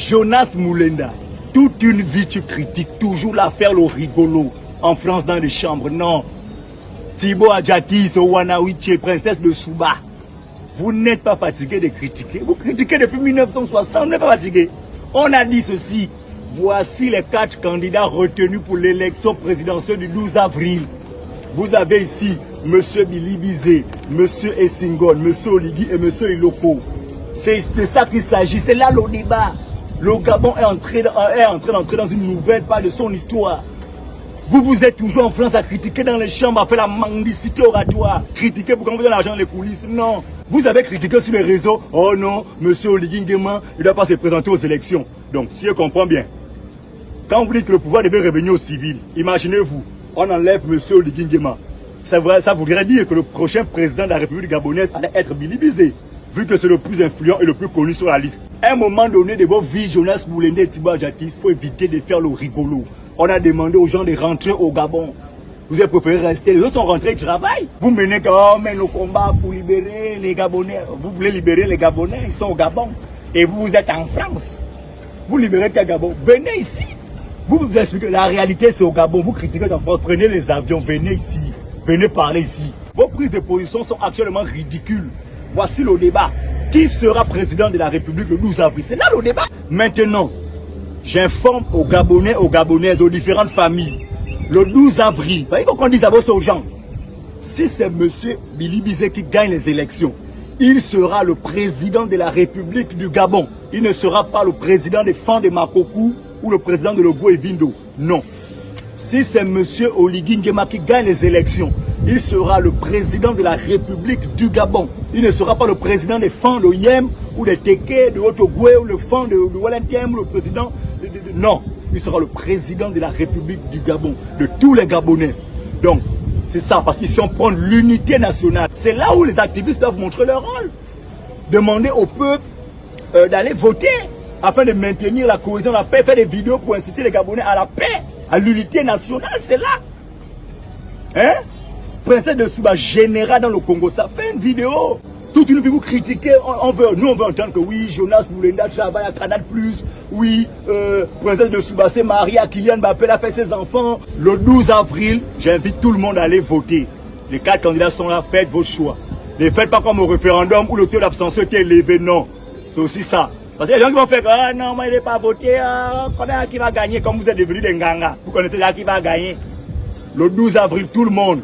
Jonas Moulenda, toute une vie tu critiques toujours l'affaire le rigolo en France dans les chambres. Non. Thibaut Adjati, Wanawiche, princesse de Souba. Vous n'êtes pas fatigué de critiquer. Vous critiquez depuis 1960, vous n'êtes pas fatigué. On a dit ceci. Voici les 4 candidats retenus pour l'élection présidentielle du 12 avril. Vous avez ici M. Billy Bizet, M. Essingon, M. Oligui et M. Iloko. C'est de ça qu'il s'agit. C'est là le débat. Le Gabon est en train d'entrer dans une nouvelle page de son histoire. Vous êtes toujours en France à critiquer dans les chambres, à faire la mendicité oratoire. Critiquer pour qu'on vous donne l'argent dans les coulisses. Non. Vous avez critiqué sur les réseaux. Oh non, M. Oligui Nguema, il ne doit pas se présenter aux élections. Donc, si je comprends bien, quand vous dites que le pouvoir devait revenir aux civils, imaginez-vous, on enlève M. Oligui Nguema. Ça voudrait dire que le prochain président de la République gabonaise allait être Billy Bizet, vu que c'est le plus influent et le plus connu sur la liste. À un moment donné de vos vies, Jonas Moulenda et Thibaut Adjati, il faut éviter de faire le rigolo. On a demandé aux gens de rentrer au Gabon. Vous avez préféré rester. Les autres sont rentrés et travaillent. Vous menez quand même le combat pour libérer les Gabonais. Vous voulez libérer les Gabonais, ils sont au Gabon. Et vous êtes en France. Vous libérez quel Gabon? Venez ici. Vous expliquez. La réalité, c'est au Gabon. Vous critiquez en France. Prenez les avions, venez ici. Venez parler ici. Vos prises de position sont actuellement ridicules. Voici le débat. Qui sera président de la République le 12 avril? C'est là le débat. Maintenant, j'informe aux Gabonais, aux Gabonaises, aux différentes familles. Le 12 avril, il faut qu'on dise d'abord aux gens. Si c'est M. Billy Bizet qui gagne les élections, il sera le président de la République du Gabon. Il ne sera pas le président des fans de Makokou ou le président de Logo et Vindo. Non. Si c'est M. Oligui Nguema qui gagne les élections, il sera le président de la République du Gabon. Il ne sera pas le président des fans de Yem ou de Teke, de Otogoué ou le fan de Wellington ou le président non, il sera le président de la République du Gabon, de tous les Gabonais. Donc, c'est ça, parce qu'ici on prend l'unité nationale. C'est là où les activistes doivent montrer leur rôle. Demander au peuple d'aller voter afin de maintenir la cohésion, la paix, faire des vidéos pour inciter les Gabonais à la paix, à l'unité nationale, c'est là. Hein? Princesse de Souba, général dans le Congo, ça fait une vidéo. Toute une vie vous critiquez, nous on veut entendre que oui, Jonas Moulenda travaille à Canal+, oui, Princesse de Souba s'est mariée à Kylian Mbappé, elle a fait ses enfants. Le 12 avril, j'invite tout le monde à aller voter. Les 4 candidats sont là, faites votre choix. Ne faites pas comme au référendum où le taux d'abstention était élevé, non. C'est aussi ça. Parce qu'il y a des gens qui vont faire ah non, moi il n'est pas voté, connaissez qui va gagner, comme vous êtes devenus des Nganga. Vous connaissez là qui va gagner. Le 12 avril, tout le monde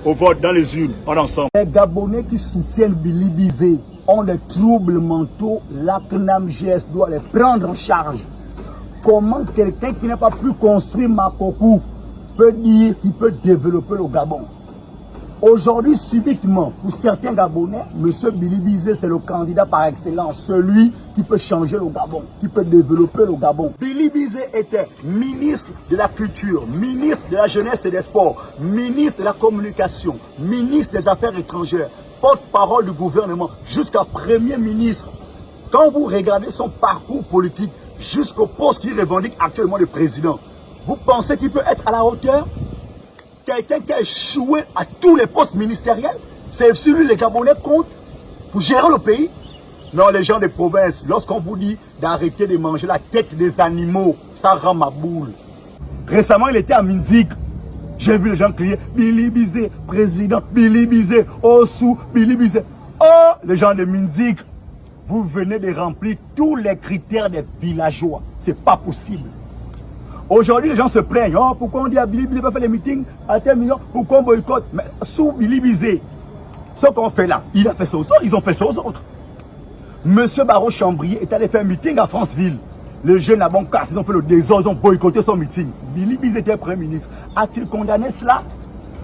au vote dans les urnes, en ensemble. Les Gabonais qui soutiennent Billy Bizet ont des troubles mentaux, la CNAMGS doit les prendre en charge. Comment quelqu'un qui n'a pas pu construire Makokou peut dire qu'il peut développer le Gabon? Aujourd'hui, subitement, pour certains Gabonais, M. Billy Bizet, c'est le candidat par excellence, celui qui peut changer le Gabon, qui peut développer le Gabon. Billy Bizet était ministre de la Culture, ministre de la Jeunesse et des Sports, ministre de la Communication, ministre des Affaires étrangères, porte-parole du gouvernement, jusqu'à Premier ministre. Quand vous regardez son parcours politique, jusqu'au poste qu'il revendique actuellement de président, vous pensez qu'il peut être à la hauteur? Quelqu'un qui a échoué à tous les postes ministériels, c'est sur lui les Gabonais comptent pour gérer le pays. Non, les gens des provinces, lorsqu'on vous dit d'arrêter de manger la tête des animaux, ça rend ma boule. Récemment, il était à Minzik. J'ai vu les gens crier Billy Bizet, président, Billy Bizet, Ossou, Billy Bizet. Oh, les gens de Minzik, vous venez de remplir tous les critères des villageois. C'est pas possible. Aujourd'hui, les gens se plaignent. Oh, pourquoi on dit à Billy Bizet pas faire des meetings à tel million? Pourquoi on boycotte? Mais sous Billy Bizet, ce qu'on fait là, il a fait ça aux autres, ils ont fait ça aux autres. Monsieur Barreau Chambrier est allé faire un meeting à Franceville. Les jeunes à Boncasse, ils ont fait le désordre, ils ont boycotté son meeting. Billy Bizet était Premier ministre. A-t-il condamné cela?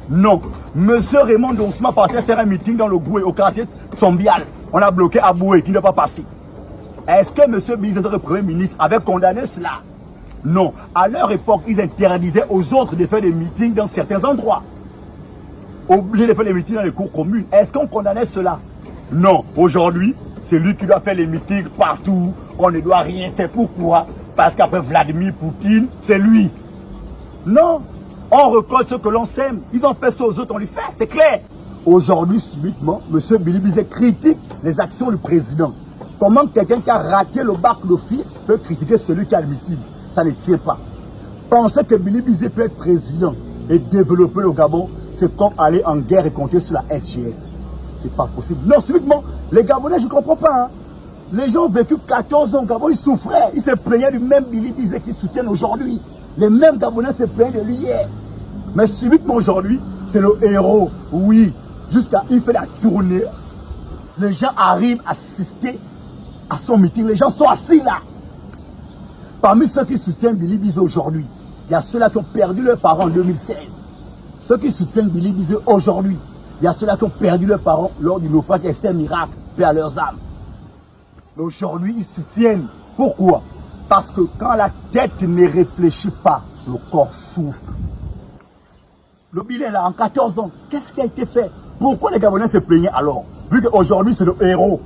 Non. Monsieur Raymond Donsma partait faire un meeting dans le Goué, au quartier Sombial. On a bloqué Aboué, qui ne pas passer. Est-ce que monsieur Bizet, le Premier ministre, avait condamné cela? Non. À leur époque, ils interdisaient aux autres de faire des meetings dans certains endroits. Obligés de faire des meetings dans les cours communes. Est-ce qu'on condamnait cela? Non. Aujourd'hui, c'est lui qui doit faire les meetings partout. On ne doit rien faire. Pourquoi? Parce qu'après Vladimir Poutine, c'est lui. Non. On recolle ce que l'on sème. Ils ont fait ça aux autres, on les fait. C'est clair. Aujourd'hui, subitement, M. Billy Bizet critique les actions du président. Comment quelqu'un qui a raté le bac d'office peut critiquer celui qui a le missile? Ça ne tient pas. Penser que Billy Bizet peut être président et développer le Gabon, c'est comme aller en guerre et compter sur la SGS. C'est pas possible. Non, subitement, les Gabonais, je ne comprends pas. Hein. Les gens ont vécu 14 ans au Gabon, ils souffraient. Ils se plaignaient du même Billy Bizet qu'ils soutiennent aujourd'hui. Les mêmes Gabonais se plaignent de lui hier. Mais subitement aujourd'hui, c'est le héros. Oui, jusqu'à il fait la tournée. Les gens arrivent à assister à son meeting. Les gens sont assis là. Parmi ceux qui soutiennent Billy Bizet aujourd'hui, il y a ceux-là qui ont perdu leurs parents en 2016. Ceux qui soutiennent Billy Bizet aujourd'hui, il y a ceux-là qui ont perdu leurs parents lors du naufrage Esther Miracle, paix à leurs âmes. Mais aujourd'hui, ils soutiennent. Pourquoi? Parce que quand la tête ne réfléchit pas, le corps souffre. Le bilan là, en 14 ans, qu'est-ce qui a été fait? Pourquoi les Gabonais se plaignaient alors? Vu qu'aujourd'hui, c'est le héros.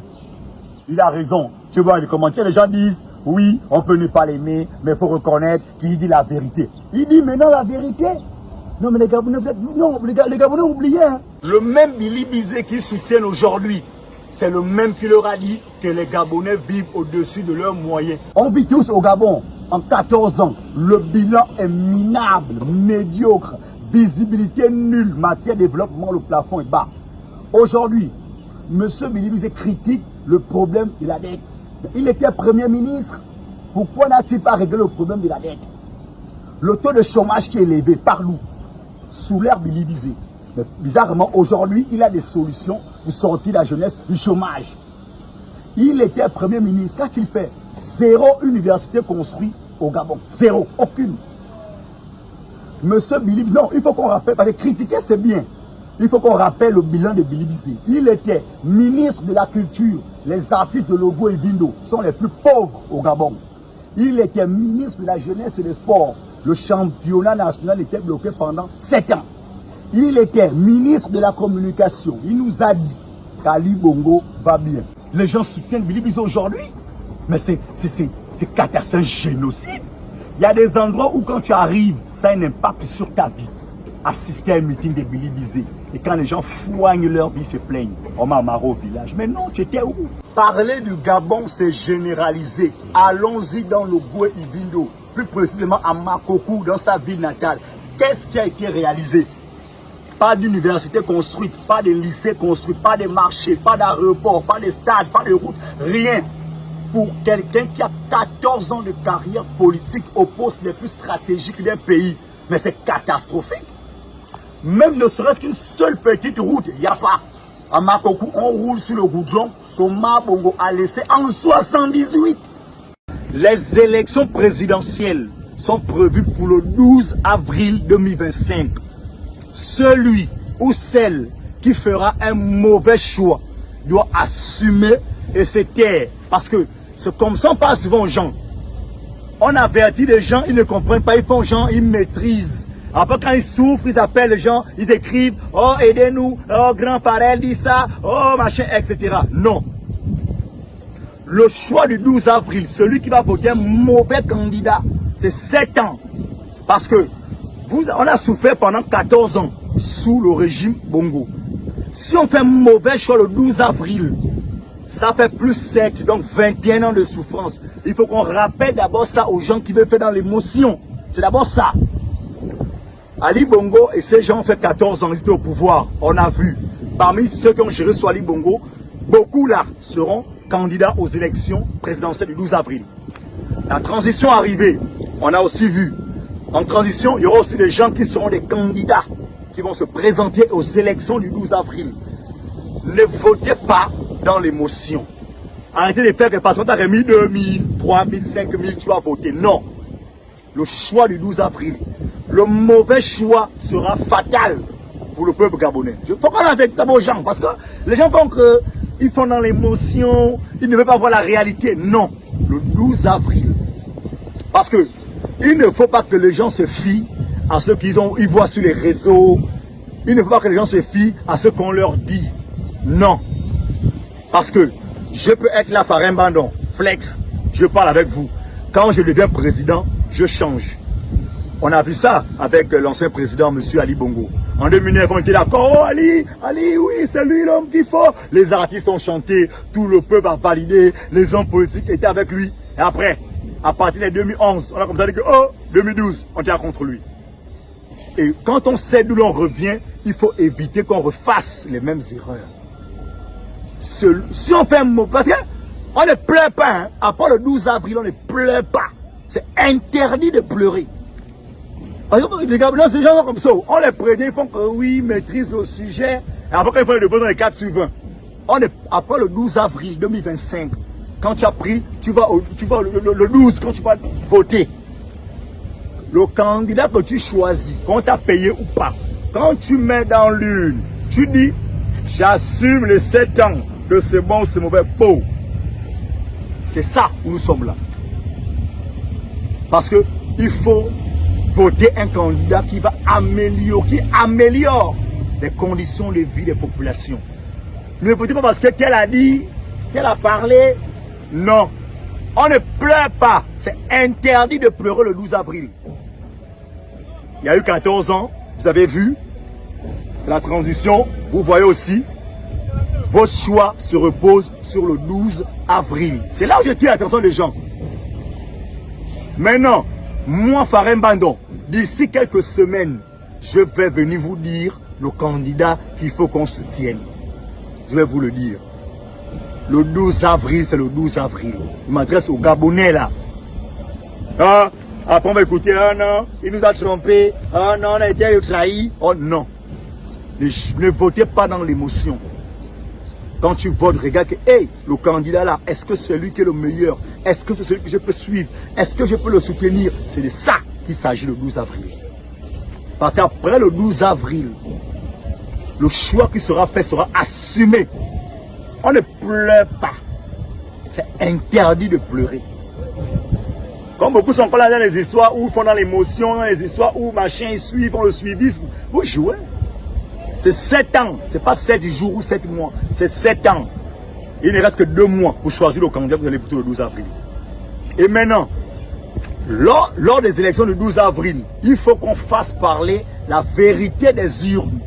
Il a raison. Tu vois, les commentaires, les gens disent, oui, on peut ne pas l'aimer, mais il faut reconnaître qu'il dit la vérité. Il dit maintenant la vérité. Non, mais les Gabonais, non, les Gabonais ont oublié. Hein. Le même Billy Bizet qui soutiennent aujourd'hui, c'est le même qui leur a dit que les Gabonais vivent au-dessus de leurs moyens. On vit tous au Gabon en 14 ans. Le bilan est minable, médiocre, visibilité nulle, matière de développement, le plafond est bas. Aujourd'hui, M. Billy Bizet critique le problème de la dette. Il était Premier ministre. Pourquoi n'a-t-il pas réglé le problème de la dette? Le taux de chômage qui est élevé par nous soulève Billy Bizet. Mais bizarrement, aujourd'hui, il a des solutions pour sortir la jeunesse du chômage. Il était Premier ministre. Qu'a-t-il fait? Zéro université construite au Gabon. Zéro. Aucune. Monsieur Billy, non, il faut qu'on rappelle, parce que critiquer c'est bien. Il faut qu'on rappelle le bilan de Billy Bizet. Il était ministre de la culture. Les artistes de Logo et Vindo sont les plus pauvres au Gabon. Il était ministre de la jeunesse et des sports. Le championnat national était bloqué pendant 7 ans. Il était ministre de la communication. Il nous a dit qu'Ali Bongo va bien. Les gens soutiennent Billy Bizet aujourd'hui. Mais c'est catastrophe, génocide. Il y a des endroits où quand tu arrives, ça a un impact sur ta vie. Assister à un meeting de Billy Bizet. Et quand les gens foignent leur vie, se plaignent. On m'a marre au village. Mais non, tu étais où? Parler du Gabon, c'est généralisé. Allons-y dans le Goué Ibindo. Plus précisément à Makokou, dans sa ville natale. Qu'est-ce qui a été réalisé? Pas d'université construite, pas de lycée construit, pas de marché, pas d'aéroport, pas de stade, pas de route, rien. Pour quelqu'un qui a 14 ans de carrière politique au poste le plus stratégique d'un pays. Mais c'est catastrophique. Même ne serait-ce qu'une seule petite route, il n'y a pas. À Makokou, on roule sur le goudron que Mabongo a laissé en 78. Les élections présidentielles sont prévues pour le 12 avril 2025. Celui ou celle qui fera un mauvais choix doit assumer et se taire. Parce que c'est comme ça on parle souvent aux gens. On avertit les gens, ils ne comprennent pas, ils font genre, ils maîtrisent. Après quand ils souffrent, ils appellent les gens, ils écrivent, oh aidez-nous, oh grand Farel dit ça, oh machin, etc. Non. Le choix du 12 avril, celui qui va voter un mauvais candidat, c'est 7 ans. Parce que on a souffert pendant 14 ans sous le régime Bongo. Si on fait un mauvais choix le 12 avril, ça fait plus 7, donc 21 ans de souffrance. Il faut qu'on rappelle d'abord ça aux gens qui veulent faire dans l'émotion. C'est d'abord ça. Ali Bongo et ces gens ont fait 14 ans, ils étaient au pouvoir. On a vu. Parmi ceux qui ont géré sur Ali Bongo, beaucoup là seront candidats aux élections présidentielles du 12 avril. La transition arrivée, on a aussi vu. En transition, il y aura aussi des gens qui seront des candidats qui vont se présenter aux élections du 12 avril. Ne votez pas dans l'émotion. Arrêtez de faire que parce qu'on t'a remis 2000, 3000, 5000, tu vas voter. Non. Le choix du 12 avril, le mauvais choix sera fatal pour le peuple gabonais. Il faut qu'on avec d'abord aux gens, parce que les gens pensent qu'ils font dans l'émotion, ils ne veulent pas voir la réalité. Non. Le 12 avril. Parce que il ne faut pas que les gens se fient à ce qu'ils voient sur les réseaux. Il ne faut pas que les gens se fient à ce qu'on leur dit. Non. Parce que je peux être là, Farin Bandon, flex, je parle avec vous. Quand je deviens président, je change. On a vu ça avec l'ancien président, M. Ali Bongo. En 2009, on était d'accord. Oh, Ali, oui, c'est lui l'homme qu'il faut. Les artistes ont chanté, tout le peuple a validé, les hommes politiques étaient avec lui. Et après, à partir de 2011, on a commencé à dire que, oh, 2012, on était contre lui. Et quand on sait d'où l'on revient, il faut éviter qu'on refasse les mêmes erreurs. Si on fait un mot, parce qu'on ne pleure pas, hein. À part le 12 avril, on ne pleure pas. C'est interdit de pleurer. Les gars, non, ces gens comme ça, on les prévient, ils font que oui, ils maîtrisent le sujet. Et après, quand ils font les devoirs dans les 4 suivants, après le 12 avril 2025, quand tu as pris, tu vas le 12, quand tu vas voter, le candidat que tu choisis, qu'on t'a payé ou pas, quand tu mets dans l'urne, tu dis, j'assume les 7 ans que c'est bon ou c'est mauvais. Bon. C'est ça où nous sommes là. Parce que il faut voter un candidat qui va améliore les conditions de vie des populations. Ne votez pas parce que qu'elle a dit, qu'elle a parlé. Non. On ne pleure pas. C'est interdit de pleurer le 12 avril. Il y a eu 14 ans, vous avez vu, c'est la transition. Vous voyez aussi, vos choix se reposent sur le 12 avril. C'est là où je tire l'attention des gens. Maintenant, moi, Farem Bandon, d'ici quelques semaines, je vais venir vous dire le candidat qu'il faut qu'on soutienne. Je vais vous le dire. Le 12 avril, c'est le 12 avril. Je m'adresse aux Gabonais là. Ah, après on va écouter, ah non, il nous a trompés, ah non, on a été trahis. Oh non. Ne votez pas dans l'émotion. Quand tu votes, regarde que, hey, le candidat là, est-ce que c'est lui qui est le meilleur? Est-ce que c'est celui que je peux suivre? Est-ce que je peux le soutenir? C'est de ça qu'il s'agit le 12 avril. Parce qu'après le 12 avril, le choix qui sera fait sera assumé. On ne pleure pas. C'est interdit de pleurer. Comme beaucoup sont pas là dans les histoires où ils font dans l'émotion, dans les histoires où machin ils suivent, font le suivisme. Vous jouez. C'est 7 ans. C'est pas 7 jours ou 7 mois. C'est 7 ans. Il ne reste que 2 mois pour choisir le candidat que vous allez voter le 12 avril. Et maintenant, lors des élections du 12 avril, il faut qu'on fasse parler la vérité des urnes.